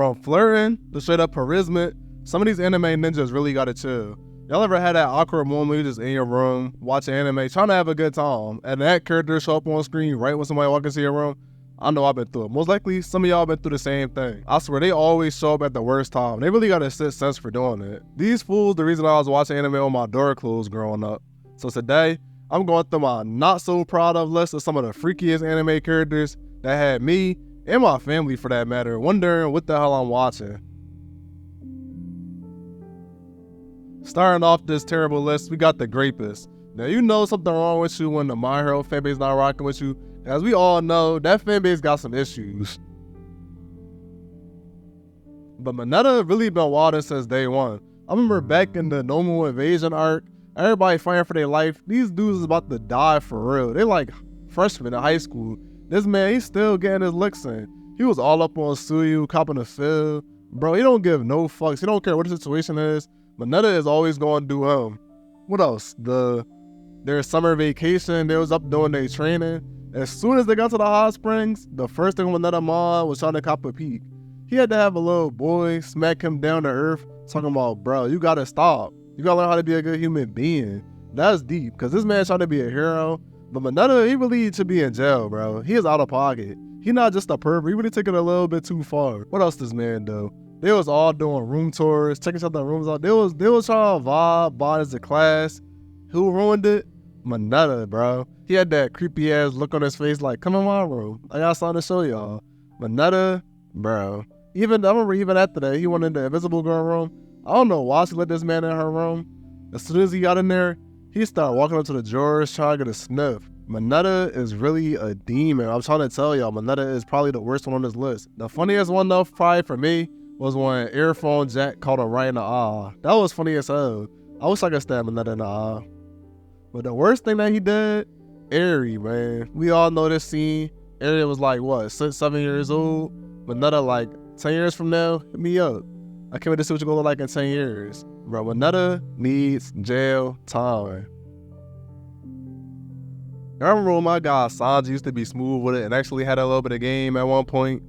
From flirting to straight up harassment, some of these anime ninjas really gotta chill. Y'all ever had that awkward moment you just in your room, watching anime, trying to have a good time, and that character show up on screen right when somebody walks into your room? I know I've been through it. Most likely, some of y'all been through the same thing. I swear, they always show up at the worst time. They really got a sixth sense for doing it. These fools, the reason I was watching anime on my door closed growing up. So today, I'm going through my not so proud of list of some of the freakiest anime characters that had me, and my family for that matter, wondering what the hell I'm watching. Starting off this terrible list, we got the Grapist. Now you know something wrong with you when the My Hero fanbase not rocking with you. As we all know, that fanbase got some issues. But Mineta really been wilding since day one. I remember back in the Normal Invasion arc, everybody fighting for their life. These dudes is about to die for real. They like freshmen in high school. This man, he's still getting his licks in. He was all up on Suyu, copping a fill. Bro, he don't give no fucks. He don't care what the situation is. Mineta is always going to do him. What else? Their summer vacation, they was up doing their training. As soon as they got to the hot springs, the first thing Mineta mom was trying to cop a peek. He had to have a little boy smack him down to earth, talking about, bro, you gotta stop. You gotta learn how to be a good human being. That's deep, because this man trying to be a hero. But Mineta, he really should be in jail, bro. He is out of pocket. He not just a pervert. He really took it a little bit too far. What else this man do? They was all doing room tours, checking out the rooms out. They was trying to vibe, bond as a class. Who ruined it? Mineta, bro. He had that creepy ass look on his face like, come in my room. I got something to show y'all. Mineta, bro. I remember even after that, he went in the Invisible Girl room. I don't know why she let this man in her room. As soon as he got in there, he started walking up to the drawers trying to get a sniff. Mineta is really a demon. I'm trying to tell y'all, Mineta is probably the worst one on this list. The funniest one though, probably for me, was when Earphone Jack called him right in the eye. That was funny as hell. I wish I could stab Mineta in the eye. But the worst thing that he did, Eri, man. We all know this scene. Eri was like, what, 6, 7 years old? Mineta like, 10 years from now, hit me up. I can't wait to see what you're gonna look like in 10 years. Bro, Mineta needs jail time. I remember when my guy Sanji used to be smooth with it and actually had a little bit of game at one point.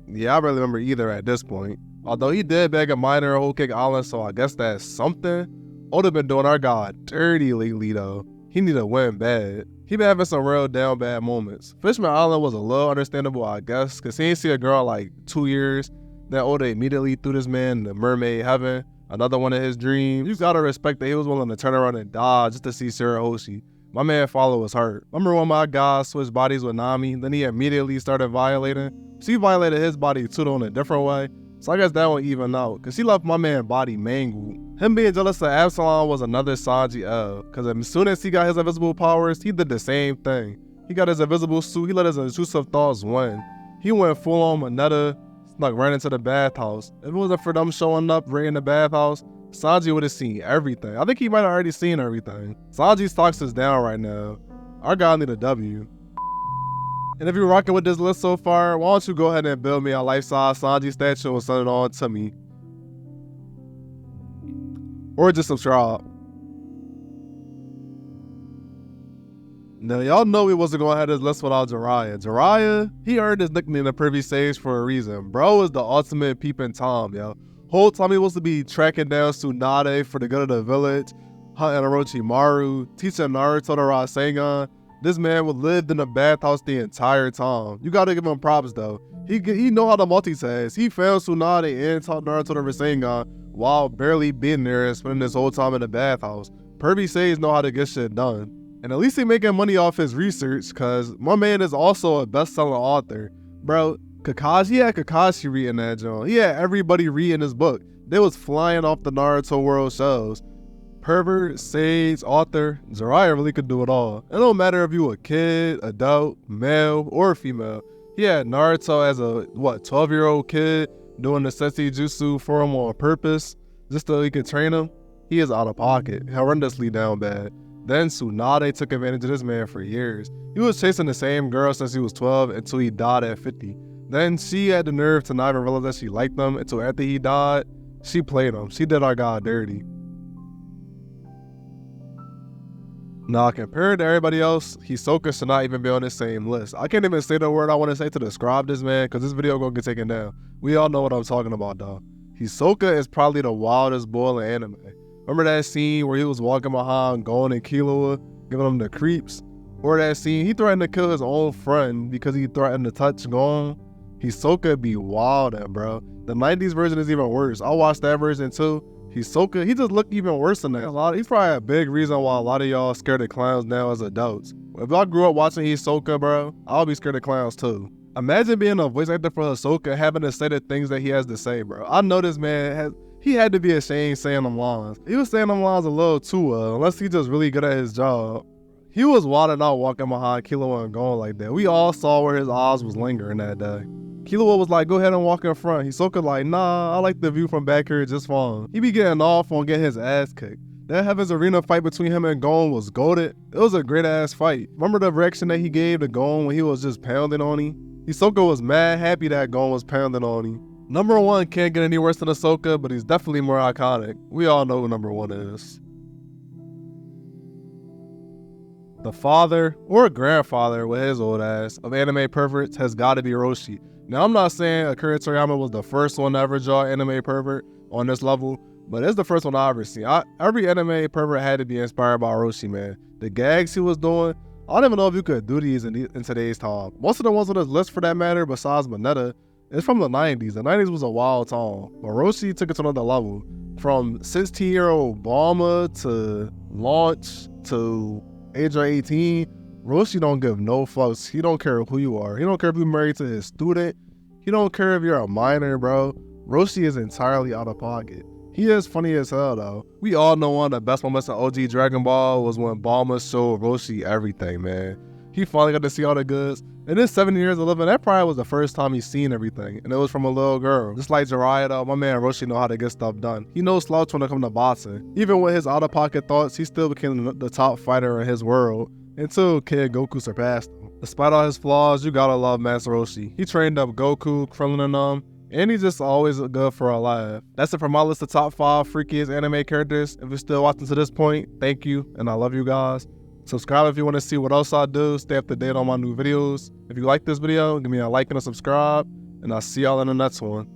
Yeah, I barely remember either at this point. Although he did beg a minor Whole Cake Island, so I guess that's something. Oda been doing our guy dirty lately though. He need to win bad. He been having some real down bad moments. Fishman Island was a little understandable, I guess, cause he ain't see a girl in like 2 years. Then Oda immediately threw this man to mermaid heaven, another one of his dreams. You gotta respect that he was willing to turn around and die just to see Shirahoshi. My man followed his heart. Remember when my guy switched bodies with Nami, then he immediately started violating? She violated his body too though in a different way. So I guess that won't even out, cause he left my man body mangled. Him being jealous of Absalom was another Sanji L, cause as soon as he got his invisible powers, he did the same thing. He got his invisible suit, he let his intrusive thoughts win. He went full on Mineta, snuck right into the bathhouse. If it wasn't for them showing up right in the bathhouse, Sanji would have seen everything. I think he might have already seen everything. Sanji's stocks is down right now. Our guy need a W. And if you're rocking with this list so far, why don't you go ahead and build me a life-size Sanji statue and send it on to me. Or just subscribe. Now, y'all know we wasn't going to have this list without Jiraiya. Jiraiya, he earned his nickname the Pervy Sage for a reason. Bro is the ultimate peeping Tom, yo. Whole time he was to be tracking down Tsunade for the good of the village, hunting Orochimaru, teaching Naruto the Rasengan. This man would live in the bathhouse the entire time. You gotta give him props though. He know how to multitask. He found Tsunade and taught Naruto the Rasengan while barely being there and spending this whole time in the bathhouse. Pervy Sage know how to get shit done. And at least he making money off his research, cause my man is also a best-selling author. Bro, Kakashi, he had Kakashi reading that joint. He had everybody reading his book. They was flying off the Naruto world shows. Pervert, sage, author, Jiraiya really could do it all. It don't matter if you a kid, adult, male, or female. He had Naruto as a, 12-year-old kid doing the Sensei Jutsu for him on purpose, just so he could train him. He is out of pocket, horrendously down bad. Then Tsunade took advantage of this man for years. He was chasing the same girl since he was 12 until he died at 50. Then she had the nerve to not even realize that she liked him until after he died. She played him. She did our guy dirty. Now, compared to everybody else, Hisoka should not even be on the same list. I can't even say the word I want to say to describe this man, because this video gonna get taken down. We all know what I'm talking about, though. Hisoka is probably the wildest boy in anime. Remember that scene where he was walking behind Gon and Killua, giving them the creeps? Or that scene, he threatened to kill his own friend because he threatened to touch Gon? Hisoka be wildin', bro. The 90s version is even worse. I watched that version too. Hisoka, he just looked even worse than that. He's probably a big reason why a lot of y'all scared of clowns now as adults. If y'all grew up watching Hisoka, bro, I'll be scared of clowns too. Imagine being a voice actor for Hisoka, having to say the things that he has to say, bro. I know this man he had to be ashamed saying them lines. He was saying them lines a little too well, unless he just really good at his job. He was wilding out walking behind Killua and going like that. We all saw where his eyes was lingering that day. Killua was like, go ahead and walk in front. Hisoka like, nah, I like the view from back here just fine. He be getting off on getting his ass kicked. That Heaven's Arena fight between him and Gon was goated. It was a great ass fight. Remember the reaction that he gave to Gon when he was just pounding on him? Hisoka was mad happy that Gon was pounding on him. Number 1 can't get any worse than Hisoka, but he's definitely more iconic. We all know who number 1 is. The father, or grandfather with his old ass, of anime perverts has got to be Roshi. Now, I'm not saying Akira Toriyama was the first one to ever draw anime pervert on this level, but it's the first one I ever seen. Every anime pervert had to be inspired by Roshi, man. The gags he was doing, I don't even know if you could do these in today's time. Most of the ones on this list, for that matter, besides Mineta, it's from the 90s. The 90s was a wild time, but Roshi took it to another level. From 16-year-old Bulma to Launch to age of 18, Roshi don't give no fucks. He don't care who you are. He don't care if you're married to his student. He don't care if you're a minor, bro. Roshi is entirely out of pocket. He is funny as hell, though. We all know one of the best moments in OG Dragon Ball was when Bulma showed Roshi everything, man. He finally got to see all the goods. In his 7 years of living, that probably was the first time he's seen everything, and it was from a little girl. Just like Jiraiya, though, my man Roshi know how to get stuff done. He knows slouch when it comes to boxing. Even with his out-of-pocket thoughts, he still became the top fighter in his world, until Kid Goku surpassed him. Despite all his flaws, you gotta love Master Roshi. He trained up Goku, Krillin, and them, and he's just always good for a laugh. That's it for my list of top 5 freakiest anime characters. If you're still watching to this point, thank you, and I love you guys. Subscribe if you want to see what else I do. Stay up to date on my new videos. If you like this video, give me a like and a subscribe, and I'll see y'all in the next one.